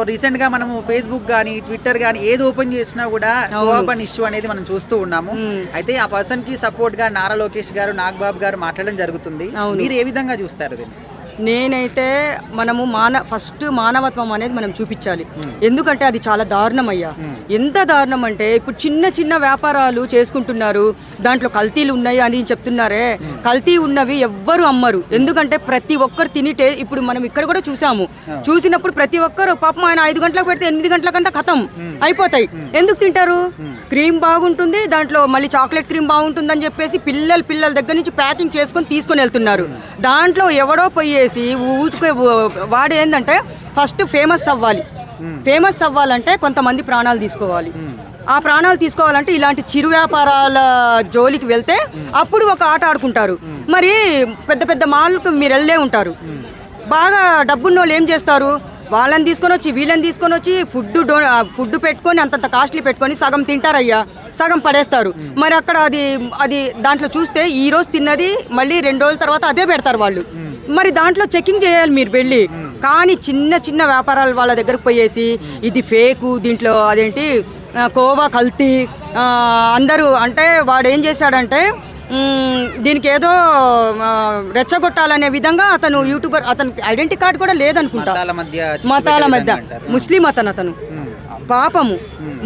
Recent గా మనము Facebook గానీ ట్విట్టర్ గానీ ఏది ఓపెన్ చేసినా కూడా కోఆపన్ ఇష్యూ అనేది మనం చూస్తూ ఉన్నాము. అయితే ఆ పర్సన్ కి సపోర్ట్ గా నారా లోకేష్ గారు, నాగబాబు గారు మాట్లాడడం జరుగుతుంది. మీరు ఏ విధంగా చూస్తారు దీన్ని? నేనైతే మనము ఫస్ట్ మానవత్వం అనేది మనం చూపించాలి. ఎందుకంటే అది చాలా దారుణం అయ్యా. ఎంత దారుణం అంటే ఇప్పుడు చిన్న చిన్న వ్యాపారాలు చేసుకుంటున్నారు, దాంట్లో కల్తీలు ఉన్నాయి అని చెప్తున్నారే. కల్తీ ఉన్నవి ఎవ్వరు అమ్మరు. ఎందుకంటే ప్రతి ఒక్కరు తినిటే ఇప్పుడు మనం ఇక్కడ కూడా చూసినప్పుడు ప్రతి ఒక్కరు పాపం ఆయన 5 గంటలకు పెడితే 8 గంటలకంతా ఖతం అయిపోతాయి. ఎందుకు తింటారు? క్రీమ్ బాగుంటుంది, దాంట్లో మళ్ళీ చాక్లెట్ క్రీమ్ బాగుంటుందని చెప్పేసి పిల్లల దగ్గర నుంచి ప్యాకింగ్ చేసుకొని తీసుకొని వెళ్తున్నారు. దాంట్లో ఎవడో పోయేసి వాడు ఏంటంటే ఫస్ట్ ఫేమస్ అవ్వాలంటే కొంతమంది ప్రాణాలు తీసుకోవాలి. ఆ ప్రాణాలు తీసుకోవాలంటే ఇలాంటి చిరు వ్యాపారాల జోలికి వెళ్తే అప్పుడు ఒక ఆట ఆడుకుంటారు. మరి పెద్ద పెద్ద మాల్కు మీరు వెళ్ళే ఉంటారు. బాగా డబ్బున్నోళ్ళు ఏం చేస్తారు? వాళ్ళని తీసుకొని వచ్చి వీళ్ళని తీసుకొని వచ్చి ఫుడ్ పెట్టుకొని అంతంత కాస్ట్లీ పెట్టుకొని సగం తింటారయ్యా, సగం పడేస్తారు. మరి అక్కడ అది దాంట్లో చూస్తే ఈ రోజు తిన్నది మళ్ళీ 2 రోజుల తర్వాత అదే పెడతారు వాళ్ళు. మరి దాంట్లో చెకింగ్ చేయాలి మీరు వెళ్ళి. కానీ చిన్న చిన్న వ్యాపారాల వాళ్ళ దగ్గరకు పోయేసి ఇది ఫేకు, దీంట్లో అదేంటి కోవా కల్తీ అందరూ అంటే వాడు ఏం చేశాడంటే దీనికి ఏదో రెచ్చగొట్టాలనే విధంగా అతను యూట్యూబర్, అతనికి ఐడెంటిటీ కార్డు కూడా లేదనుకుంటా. మతాల మధ్య ముస్లిం అతను పాపము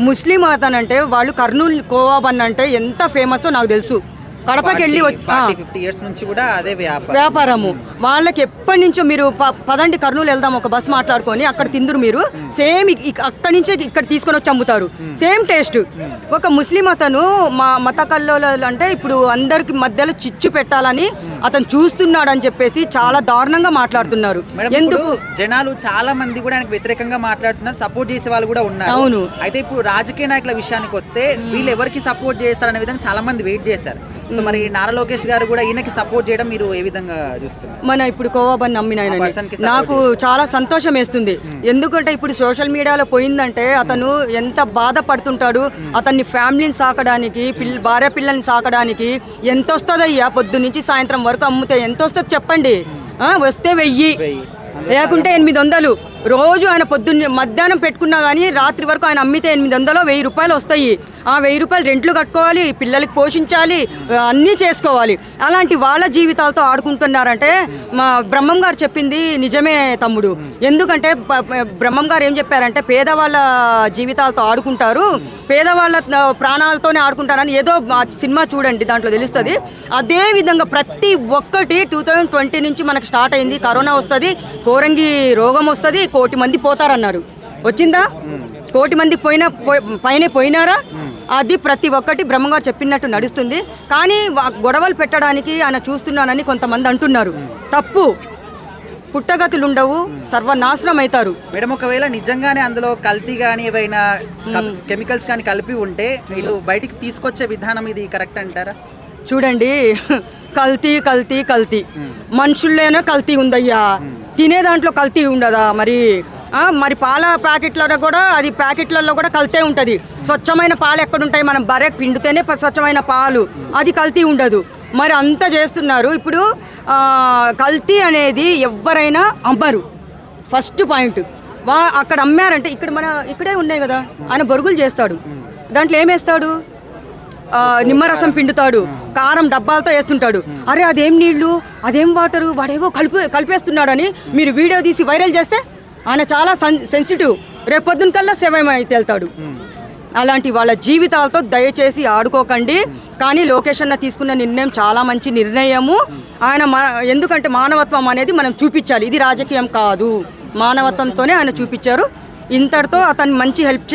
ముస్లిం అతను అంటే వాళ్ళు కర్నూలు కోవా బన్ అంటే ఎంత ఫేమస్ నాకు తెలుసు. కడపకి వెళ్ళి 50 years నుంచి కూడా అదే వ్యాపారము వాళ్ళకి ఎప్పటి నుంచో. మీరు పదండి కర్నూలు వెళ్దాం, ఒక బస్ మాట్లాడుకొని అక్కడ తిందురు మీరు. సేమ్ అక్కడి నుంచే ఇక్కడ తీసుకొని వచ్చి అమ్ముతారు, సేమ్ టేస్ట్. ఒక ముస్లిం అతను మా మత కల్లోలు అంటే ఇప్పుడు అందరికి మధ్యలో చిచ్చు పెట్టాలని అతను చూస్తున్నాడు అని చెప్పేసి చాలా దారుణంగా మాట్లాడుతున్నారు. ఎందుకు జనాలు చాలా మంది కూడా ఆయనకు వ్యతిరేకంగా మాట్లాడుతున్నారు, సపోర్ట్ చేసే వాళ్ళు కూడా ఉన్నారు. అవును. అయితే ఇప్పుడు రాజకీయ నాయకుల విషయానికి వస్తే వీళ్ళు ఎవరికి సపోర్ట్ చేస్తారనే విధంగా చాలా మంది వెయిట్ చేశారు. సో మరి నారా లోకేష్ గారు కూడా ఈయనకి సపోర్ట్ చేయడం మీరు ఏ విధంగా చూస్తున్నారు? మన ఇప్పుడు కోవాబన్ నమ్మిన నాకు చాలా సంతోషం వేస్తుంది. ఎందుకంటే ఇప్పుడు సోషల్ మీడియాలో పోయిందంటే అతను ఎంత బాధపడుతుంటాడు. అతన్ని ఫ్యామిలీని సాకడానికి, భార్య పిల్లల్ని సాకడానికి ఎంత వస్తుందయ్యా? పొద్దు నుంచి సాయంత్రం వరకు అమ్మితే ఎంత వస్తుంది చెప్పండి? వస్తే 1000 లేకుంటే 800. రోజు ఆయన పొద్దున్న మధ్యాహ్నం పెట్టుకున్నా కానీ రాత్రి వరకు ఆయన అమ్మితే 800 1000 రూపాయలు వస్తాయి. ఆ 1000 రూపాయలు రెంట్లు కట్టుకోవాలి, పిల్లలకి పోషించాలి, అన్నీ చేసుకోవాలి. అలాంటి వాళ్ళ జీవితాలతో ఆడుకుంటున్నారంటే మా బ్రహ్మం గారు చెప్పింది నిజమే తమ్ముడు. ఎందుకంటే బ్రహ్మం గారు ఏం చెప్పారంటే పేదవాళ్ళ జీవితాలతో ఆడుకుంటారు, పేదవాళ్ళ ప్రాణాలతోనే ఆడుకుంటారని ఏదో సినిమా చూడండి, దాంట్లో తెలుస్తుంది. అదే విధంగా ప్రతి ఒక్కటి 2020 నుంచి మనకు స్టార్ట్ అయింది. కరోనా వస్తుంది, కోరంగి రోగం వస్తుంది, 1 కోటి మంది పోతారన్నారు. వచ్చిందా? 1 కోటి మంది పైన పోయినారా? అది ప్రతి ఒక్కటి బ్రహ్మగారు చెప్పినట్టు నడుస్తుంది. కానీ గొడవలు పెట్టడానికి ఆయన చూస్తున్నానని కొంతమంది అంటున్నారు. తప్పు. పుట్టగతులు ఉండవు, సర్వనాశనం అవుతారు. మేడం, ఒకవేళ నిజంగానే అందులో కల్తీ కానీ ఏవైనా కెమికల్స్ కానీ కలిపి ఉంటే వీళ్ళు బయటికి తీసుకొచ్చే విధానం ఇది కరెక్ట్ అంటారా? చూడండి, కల్తీ కల్తీ కల్తీ మనుషుల్లోనే కల్తీ ఉందయ్యా. తినే దాంట్లో కల్తీ ఉండదా? మరి పాల ప్యాకెట్లలో కూడా ప్యాకెట్లలో కూడా కల్తీ ఉంటుంది. స్వచ్ఛమైన పాలు ఎక్కడుంటాయి? మనం బర్రె పిండితేనే స్వచ్ఛమైన పాలు, అది కల్తీ ఉండదు. మరి అంతా చేస్తున్నారు. ఇప్పుడు కల్తీ అనేది ఎవరైనా అమ్మరు. ఫస్ట్ పాయింట్ అక్కడ అమ్మారంటే ఇక్కడే ఉన్నాయి కదా, ఆయన బొరుగులు చేస్తాడు, దాంట్లో ఏమేస్తాడు? నిమ్మరసం పిండుతాడు, కారం డబ్బాలతో వేస్తుంటాడు. అరే అదేం నీళ్లు, అదేం వాటరు, వాడేవో కలిపేస్తున్నాడని మీరు వీడియో తీసి వైరల్ చేస్తే ఆయన చాలా సెన్సిటివ్, రేపొద్దున కల్లా సేవమైతే వెళ్తాడు. అలాంటి వాళ్ళ జీవితాలతో దయచేసి ఆడుకోకండి. కానీ లోకేష్ అన్న తీసుకున్న నిర్ణయం చాలా మంచి నిర్ణయము. ఆయన ఎందుకంటే మానవత్వం అనేది మనం చూపించాలి, ఇది రాజకీయం కాదు, మానవత్వంతోనే ఆయన చూపించారు. ఇంతటితో అతను మంచి హెల్ప్